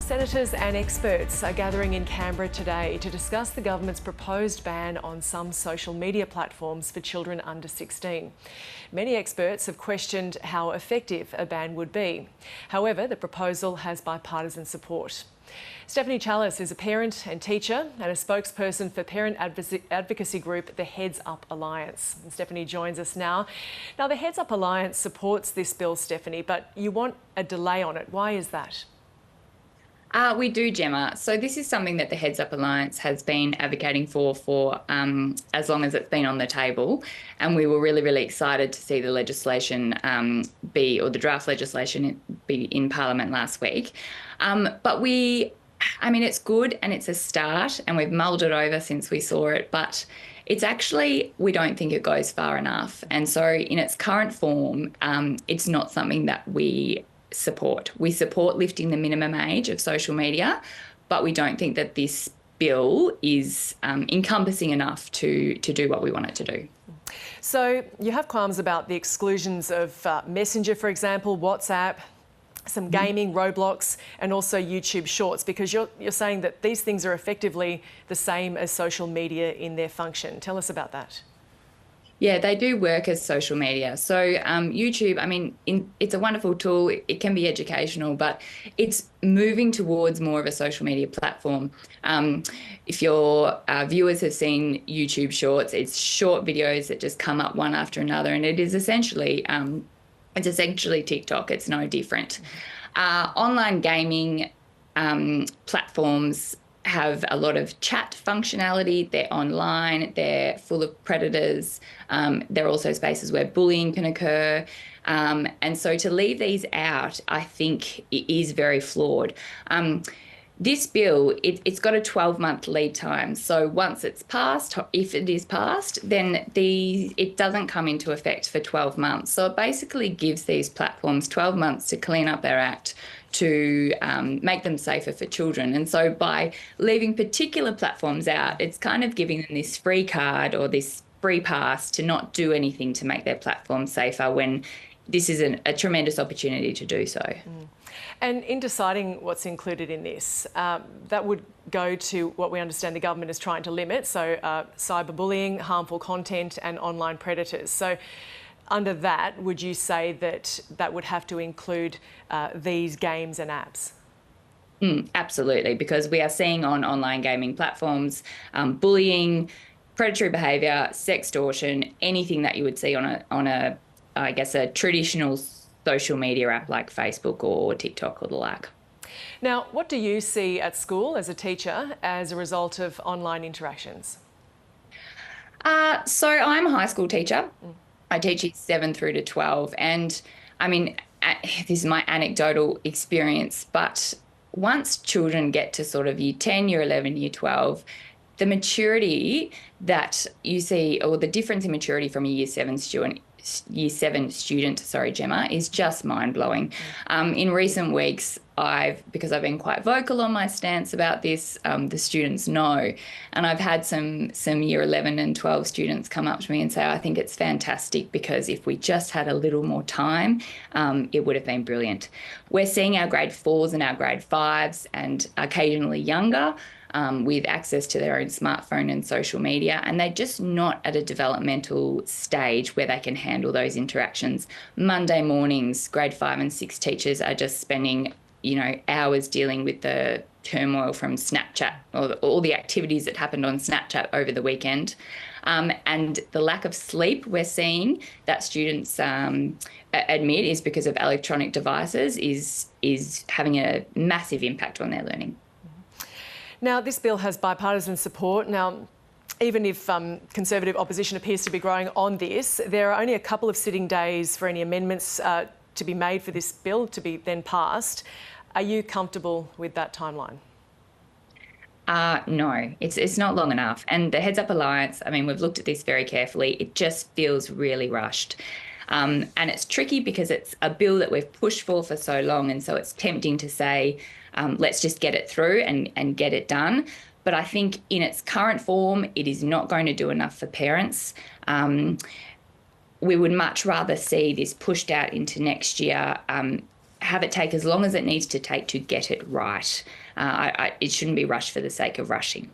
Senators and experts are gathering in Canberra today to discuss the government's proposed ban on some social media platforms for children under 16. Many experts have questioned how effective a ban would be. However, the proposal has bipartisan support. Stephanie Challis is a parent and teacher and a spokesperson for parent advocacy group The Heads Up Alliance. And Stephanie joins us now. Now, the Heads Up Alliance supports this bill, Stephanie, but you want a delay on it. Why is that? We do, Gemma. So this is something that the Heads Up Alliance has been advocating for as long as it's been on the table. And we were really excited to see the legislation or the draft legislation be in Parliament last week. But it's good and it's a start, and we've mulled it over since we saw it, but it's actually, we don't think it goes far enough. And so in its current form, it's not something that we support. We support lifting the minimum age of social media, but we don't think that this bill is encompassing enough to do what we want it to do. So you have qualms about the exclusions of Messenger, for example, WhatsApp, some gaming, Roblox, and also YouTube Shorts, because you're saying that these things are effectively the same as social media in their function. Tell us about that. Yeah, they do work as social media. So YouTube, it's a wonderful tool. It can be educational, but it's moving towards more of a social media platform. If your viewers have seen YouTube Shorts, it's short videos that just come up one after another, and it is essentially TikTok. It's no different. Online gaming platforms have a lot of chat functionality. They're online, they're full of predators. There are also spaces where bullying can occur. And so to leave these out, I think it is very flawed. This bill, it's got a 12-month lead time. So once it's passed, if it is passed, then it doesn't come into effect for 12 months. So it basically gives these platforms 12 months to clean up their act, to make them safer for children. And so by leaving particular platforms out, it's kind of giving them this free card or this free pass to not do anything to make their platform safer, when this is a tremendous opportunity to do so. And in deciding what's included in this, that would go to what we understand the government is trying to limit, so cyberbullying, harmful content and online predators. So under that, would you say that that would have to include these games and apps? Absolutely, because we are seeing on online gaming platforms bullying, predatory behaviour, sextortion, anything that you would see on a traditional social media app like Facebook or TikTok or the like. Now, what do you see at school as a teacher as a result of online interactions? So I'm a high school teacher. I teach years 7 through to 12. And this is my anecdotal experience, but once children get to sort of year 10, year 11, year 12, the maturity that you see, or the difference in maturity from a year 7 student, Gemma, is just mind-blowing. In recent weeks, because I've been quite vocal on my stance about this, the students know, and I've had some year 11 and 12 students come up to me and say, I think it's fantastic because if we just had a little more time, it would have been brilliant. We're seeing our grade 4s and our grade 5s and occasionally younger with access to their own smartphone and social media, and they're just not at a developmental stage where they can handle those interactions. Monday mornings, grade 5 and 6 teachers are just spending hours dealing with the turmoil from Snapchat or all the activities that happened on Snapchat over the weekend. And the lack of sleep we're seeing that students admit is because of electronic devices is having a massive impact on their learning. Now, this bill has bipartisan support. Now, even if Conservative opposition appears to be growing on this, there are only a couple of sitting days for any amendments to be made for this bill to be then passed. Are you comfortable with that timeline? No, it's not long enough. And the Heads Up Alliance, we've looked at this very carefully. It just feels really rushed. And it's tricky because it's a bill that we've pushed for so long, and so it's tempting to say, let's just get it through and get it done. But I think in its current form, it is not going to do enough for parents. We would much rather see this pushed out into next year have it take as long as it needs to take to get it right. It shouldn't be rushed for the sake of rushing.